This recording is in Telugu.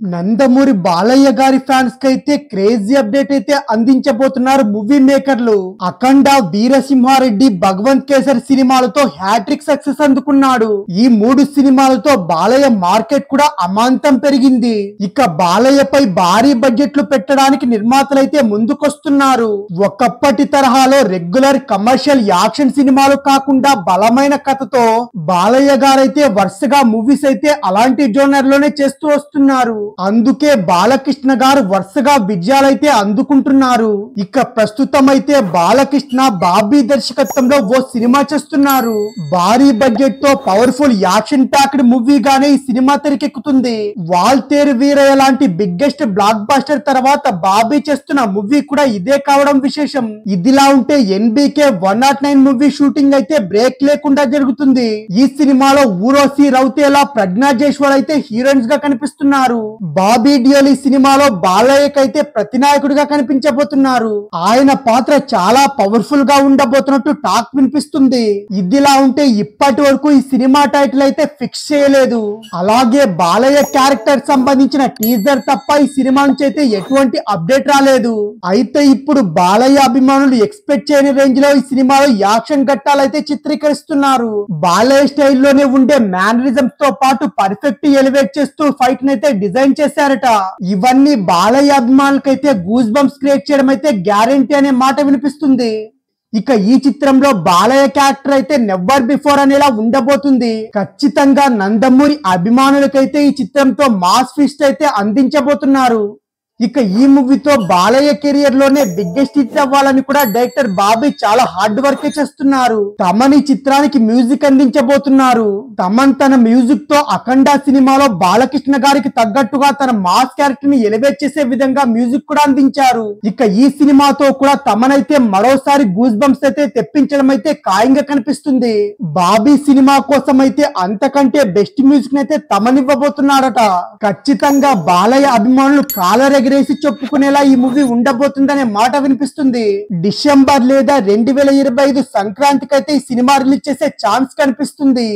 నందమూరి బాలయ్య గారి ఫ్యాన్స్ కి అయితే క్రేజీ అప్డేట్ అయితే అందించబోతున్నారు మూవీ మేకర్లు. అఖండ, వీరసింహారెడ్డి, భగవంత్ కేసరి సినిమాలతో హ్యాట్రిక్ సక్సెస్ అందుకున్నాడు. ఈ 3 సినిమాలతో బాలయ్య మార్కెట్ కూడా అమాంతం పెరిగింది. ఇక బాలయ్యపై భారీ బడ్జెట్లు పెట్టడానికి నిర్మాతలు అయితే ముందుకొస్తున్నారు. ఒకప్పటి తరహాలో రెగ్యులర్ కమర్షియల్ యాక్షన్ సినిమాలు కాకుండా బలమైన కథతో బాలయ్య గారైతే వరుసగా మూవీస్ అయితే అలాంటి జోనర్ లోనే చేస్తూ వస్తున్నారు. అందుకే బాలకృష్ణ గారు వరుసగా విజయాలైతే అందుకుంటున్నారు. ఇక ప్రస్తుతం అయితే బాలకృష్ణ బాబీ దర్శకత్వంలో ఓ సినిమా చేస్తున్నారు. భారీ బడ్జెట్ తో పవర్ఫుల్ యాక్షన్ ప్యాక్డ్ మూవీగానే ఈ సినిమా తెరకెక్కుతుంది. వాల్తేరు వీరయ్య లాంటి బిగ్గెస్ట్ బ్లాక్ బాస్టర్ తర్వాత బాబీ చేస్తున్న మూవీ కూడా ఇదే కావడం విశేషం. ఇదిలా ఉంటే ఎన్బికే 109 మూవీ షూటింగ్ అయితే బ్రేక్ లేకుండా జరుగుతుంది. ఈ సినిమాలో ఊర్వశి రౌతేలా, ప్రజ్ఞా జైస్వాల్ అయితే హీరోయిన్స్ గా కనిపిస్తున్నారు. బాబీ డియోల్ ఈ సినిమాలో బాలయ్యకైతే ప్రతినాయకుడిగా కనిపించబోతున్నారు. ఆయన పాత్ర చాలా పవర్ఫుల్ గా ఉండబోతున్నట్టు టాక్ వినిపిస్తుంది. ఇదిలా ఉంటే ఇప్పటి వరకు ఈ సినిమా టైటిల్ అయితే ఫిక్స్ చేయలేదు. అలాగే బాలయ్య క్యారెక్టర్ సంబంధించిన టీజర్ తప్ప ఈ సినిమా నుంచి అయితే ఎటువంటి అప్డేట్ రాలేదు. అయితే ఇప్పుడు బాలయ్య అభిమానులు ఎక్స్పెక్ట్ చేయని రేంజ్ లో ఈ సినిమాలో యాక్షన్ ఘట్టాలైతే చిత్రీకరిస్తున్నారు. బాలయ్య స్టైల్లోనే ఉండే మేనరిజమ్స్ తో పాటు పర్ఫెక్ట్ ఎలివేట్ చేస్తూ ఫైట్ నైతే డిజైన్ చేశారట. ఇవన్నీ బాలయ్య అభిమానులకైతే గూస్ బంప్స్ క్రియేట్ చేయడం అయితే గ్యారెంటీ అనే మాట వినిపిస్తుంది. ఇక ఈ చిత్రంలో బాలయ్య క్యారెక్టర్ అయితే నెవర్ బిఫోర్ అనేలా ఉండబోతుంది. ఖచ్చితంగా నందమూరి అభిమానులకైతే ఈ చిత్రంతో మాస్ ఫీస్ట్ అయితే అందించబోతున్నారు. ఇక ఈ మూవీతో బాలయ్య కెరియర్ లోనే బిగ్గెస్ట్ హిట్ అవ్వాలని కూడా డైరెక్టర్ బాబీ చాలా హార్డ్ వర్క్ చేస్తున్నారు. తమన్ ఈ చిత్రానికి మ్యూజిక్ అందించబోతున్నారు. తమన్ తన మ్యూజిక్ తో అఖండ సినిమాలో బాలకృష్ణ గారికి తగ్గట్టుగా తన మాస్ క్యారెక్టర్ ని ఎలివేట్ చేసే విధంగా మ్యూజిక్ కూడా అందించారు. ఇక ఈ సినిమాతో కూడా తమన్ అయితే మరోసారి గూస్ బంప్స్ అయితే తెప్పించడం అయితే ఖాయంగా కనిపిస్తుంది. బాబీ సినిమా కోసం అయితే అంతకంటే బెస్ట్ మ్యూజిక్ అయితే తమన్ ఇవ్వబోతున్నాడట. ఖచ్చితంగా బాలయ్య అభిమానులు కాలర్ ఎగరేసి చెప్పుకునేలా ఈ మూవీ ఉండబోతుందనే మాట వినిపిస్తుంది. డిసెంబర్ లేదా 2025 సంక్రాంతికి అయితే ఈ సినిమా రిలీజ్ చేసే ఛాన్స్ కనిపిస్తుంది.